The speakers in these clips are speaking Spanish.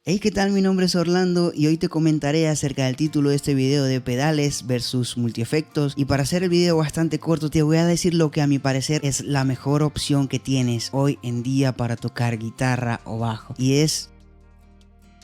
Hey, ¿qué tal? Mi nombre es Orlando y hoy te comentaré acerca del título de este video de pedales versus multiefectos. Y para hacer el video bastante corto te voy a decir lo que a mi parecer es la mejor opción que tienes hoy en día para tocar guitarra o bajo. Y es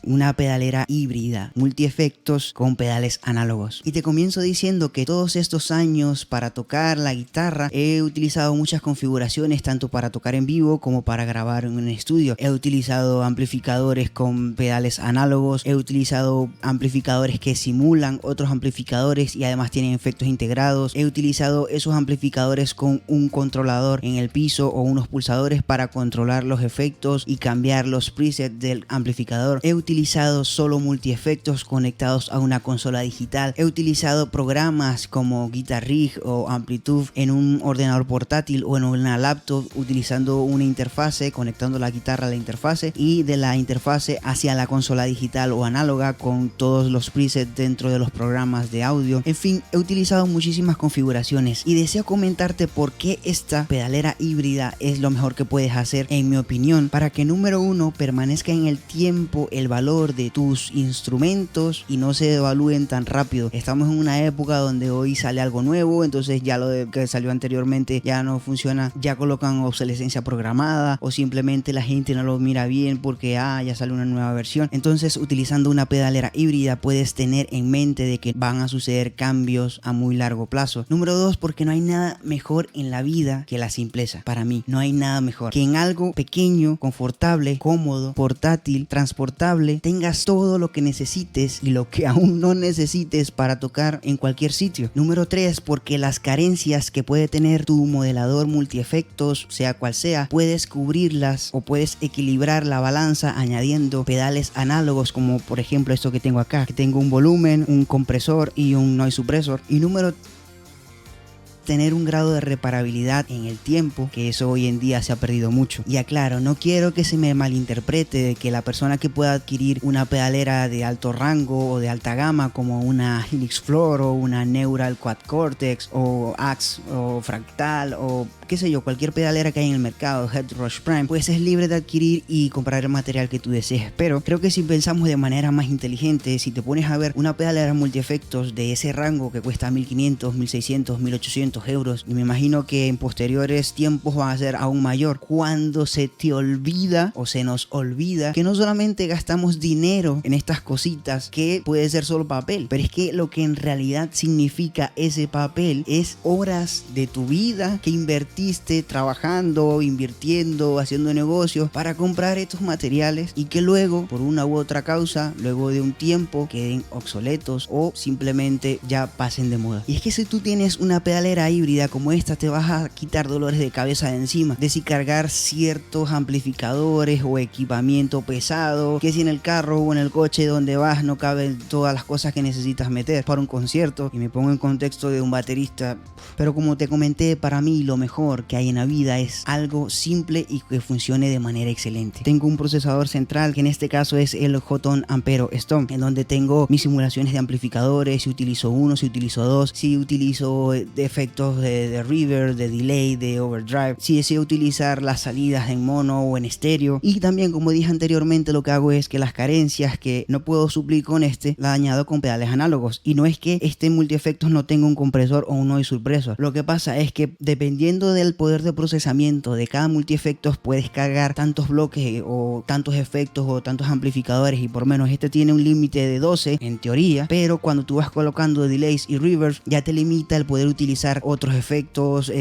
una pedalera híbrida, multiefectos con pedales análogos. Y te comienzo diciendo que todos estos años para tocar la guitarra he utilizado muchas configuraciones, tanto para tocar en vivo como para grabar en un estudio. He utilizado amplificadores con pedales análogos, he utilizado amplificadores que simulan otros amplificadores y además tienen efectos integrados. He utilizado esos amplificadores con un controlador en el piso o unos pulsadores para controlar los efectos y cambiar los presets del amplificador. He utilizado solo multiefectos conectados a una consola digital. He utilizado programas como Guitar Rig o Amplitude en un ordenador portátil o en una laptop, utilizando una interfase, conectando la guitarra a la interfase y de la interfase hacia la consola digital o análoga con todos los presets dentro de los programas de audio. En fin, he utilizado muchísimas configuraciones y deseo comentarte por qué esta pedalera híbrida es lo mejor que puedes hacer, en mi opinión, para que número uno permanezca en el tiempo el valor de tus instrumentos y no se devalúen tan rápido. Estamos en una época donde hoy sale algo nuevo, entonces ya lo que salió anteriormente ya no funciona, ya colocan obsolescencia programada o simplemente la gente no lo mira bien porque ya sale una nueva versión. Entonces, utilizando una pedalera híbrida puedes tener en mente de que van a suceder cambios a muy largo plazo. Número dos, porque no hay nada mejor en la vida que la simpleza. Para mí no hay nada mejor que en algo pequeño, confortable, cómodo, portátil, transportable, tengas todo lo que necesites y lo que aún no necesites para tocar en cualquier sitio. Número 3, porque las carencias que puede tener tu modelador multiefectos, sea cual sea, puedes cubrirlas o puedes equilibrar la balanza añadiendo pedales análogos, como por ejemplo esto que tengo acá, que tengo un volumen, un compresor y un noise suppressor. Y número tener un grado de reparabilidad en el tiempo, que eso hoy en día se ha perdido mucho. Y aclaro, no quiero que se me malinterprete de que la persona que pueda adquirir una pedalera de alto rango o de alta gama como una Helix Floor o una Neural Quad Cortex o Axe o Fractal o qué sé yo, cualquier pedalera que hay en el mercado, Headrush Prime, pues es libre de adquirir y comprar el material que tú desees. Pero creo que si pensamos de manera más inteligente, si te pones a ver una pedalera multiefectos de ese rango que cuesta 1500, 1600, 1800 euros, y me imagino que en posteriores tiempos va a ser aún mayor, cuando se te olvida o se nos olvida que no solamente gastamos dinero en estas cositas que puede ser solo papel, pero es que lo que en realidad significa ese papel es horas de tu vida que invertiste trabajando, invirtiendo, haciendo negocios para comprar estos materiales y que luego, por una u otra causa, luego de un tiempo queden obsoletos o simplemente ya pasen de moda. Y es que si tú tienes una pedalera híbrida como esta, te vas a quitar dolores de cabeza de encima, de si cargar ciertos amplificadores o equipamiento pesado, que si en el carro o en el coche donde vas no caben todas las cosas que necesitas meter para un concierto. Y me pongo en contexto de un baterista, pero como te comenté, para mí lo mejor que hay en la vida es algo simple y que funcione de manera excelente. Tengo un procesador central, que en este caso es el Hotone Ampero Stomp, en donde tengo mis simulaciones de amplificadores, si utilizo uno, si utilizo dos, si utilizo efectos de reverb, de delay, de overdrive, si deseo utilizar las salidas en mono o en estéreo. Y también, como dije anteriormente, lo que hago es que las carencias que no puedo suplir con la añado con pedales análogos. Y no es que este multiefectos no tenga un compresor o un noise suppressor, lo que pasa es que dependiendo del poder de procesamiento de cada multiefectos puedes cargar tantos bloques o tantos efectos o tantos amplificadores, y por menos este tiene un límite de 12 en teoría, pero cuando tú vas colocando delays y reverbs ya te limita el poder utilizar otros efectos,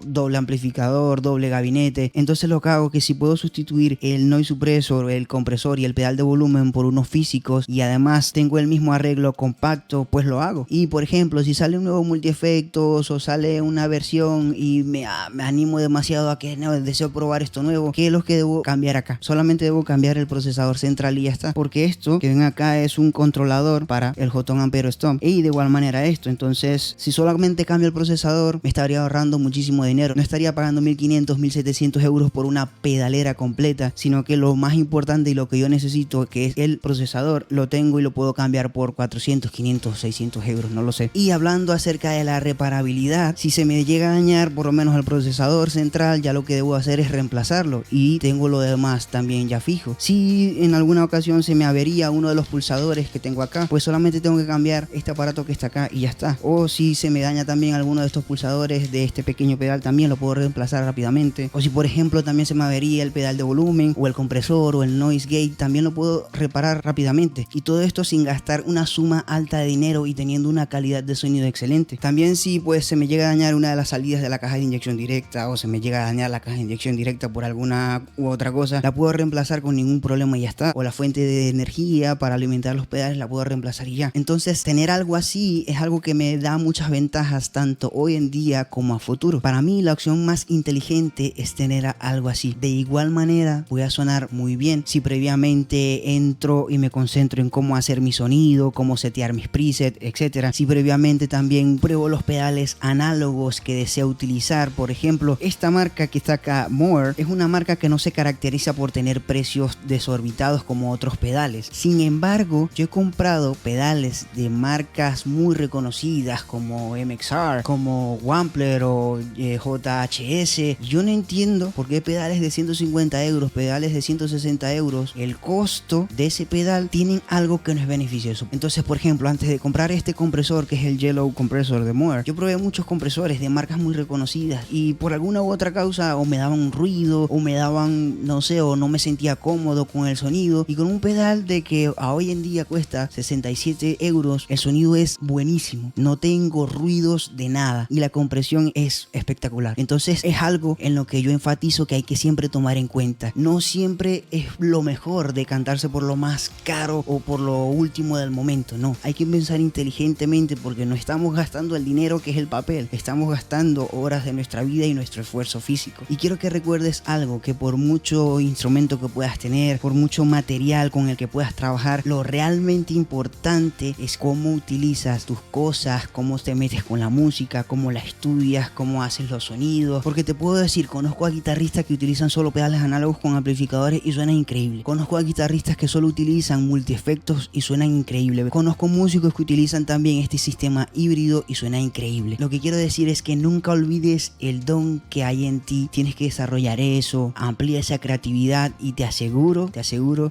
doble amplificador, doble gabinete. Entonces lo que hago es que si puedo sustituir el noise suppressor, el compresor y el pedal de volumen por unos físicos y además tengo el mismo arreglo compacto, pues lo hago. Y por ejemplo, si sale un nuevo multiefectos o sale una versión y me animo demasiado a que no, deseo probar esto nuevo, ¿qué es lo que debo cambiar acá? Solamente debo cambiar el procesador central y ya está, porque esto que ven acá es un controlador para el Hotone Ampero Stomp y de igual manera esto. Entonces, si solamente cambio el procesador, me estaría ahorrando muchísimo dinero, no estaría pagando 1500, 1700 euros por una pedalera completa, sino que lo más importante y lo que yo necesito, que es el procesador, lo tengo y lo puedo cambiar por 400, 500, 600 euros, no lo sé. Y hablando acerca de la reparabilidad, si se me llega a dañar por lo menos el procesador central, ya lo que debo hacer es reemplazarlo y tengo lo demás también ya fijo. Si en alguna ocasión se me avería uno de los pulsadores que tengo acá, pues solamente tengo que cambiar este aparato que está acá y ya está. O si se me daña también alguno de estos pulsadores de este pequeño pedal, también lo puedo reemplazar rápidamente. O si por ejemplo también se me avería el pedal de volumen o el compresor o el noise gate, también lo puedo reparar rápidamente, y todo esto sin gastar una suma alta de dinero y teniendo una calidad de sonido excelente. También si pues se me llega a dañar una de las salidas de la caja de inyección directa, o se me llega a dañar la caja de inyección directa por alguna u otra cosa, la puedo reemplazar con ningún problema y ya está. O la fuente de energía para alimentar los pedales la puedo reemplazar y ya. Entonces tener algo así es algo que me da muchas ventajas tanto hoy en día como a futuro. Para mí la opción más inteligente es tener algo así. De igual manera voy a sonar muy bien si previamente entro y me concentro en cómo hacer mi sonido, cómo setear mis presets, etcétera. Si previamente también pruebo los pedales análogos que deseo utilizar. Por ejemplo, esta marca que está acá, Moore, es una marca que no se caracteriza por tener precios desorbitados como otros pedales. Sin embargo, yo he comprado pedales de marcas muy reconocidas como MXR, como Wampler o JHS. Yo no entiendo por qué pedales de 150 euros, pedales de 160 euros, el costo de ese pedal tienen algo que no es beneficioso. Entonces, por ejemplo, antes de comprar este compresor, que es el Yellow Compressor de Moore, yo probé muchos compresores de marcas muy reconocidas y por alguna u otra causa o me daban un ruido o me daban, no sé, o no me sentía cómodo con el sonido. Y con un pedal de que a hoy en día cuesta 67 euros, el sonido es buenísimo, no tengo ruidos de nada y la compresión es espectacular. Entonces es algo en lo que yo enfatizo que hay que siempre tomar en cuenta. No siempre es lo mejor decantarse por lo más caro o por lo último del momento, no. Hay que pensar inteligentemente porque no estamos gastando el dinero que es el papel, estamos gastando horas de nuestra vida y nuestro esfuerzo físico. Y quiero que recuerdes algo, que por mucho instrumento que puedas tener, por mucho material con el que puedas trabajar, lo realmente importante es cómo utilizas tus cosas, cómo te metes con la música, cómo la estudias, cómo haces los sonidos. Porque te puedo decir, conozco a guitarristas que utilizan solo pedales análogos con amplificadores y suenan increíble. Conozco a guitarristas que solo utilizan multiefectos y suenan increíble. Conozco músicos que utilizan también este sistema híbrido y suena increíble. Lo que quiero decir es que nunca olvides el don que hay en ti. Tienes que desarrollar eso, amplía esa creatividad y te aseguro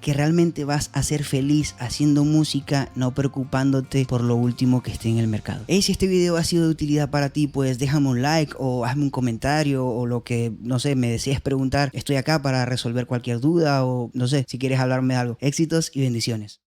que realmente vas a ser feliz haciendo música, no preocupándote por lo último que esté en el mercado. Hey, si este video ha sido de utilidad para ti, pues déjame un like o hazme un comentario o lo que, no sé, me desees preguntar. Estoy acá para resolver cualquier duda o, no sé, si quieres hablarme de algo. Éxitos y bendiciones.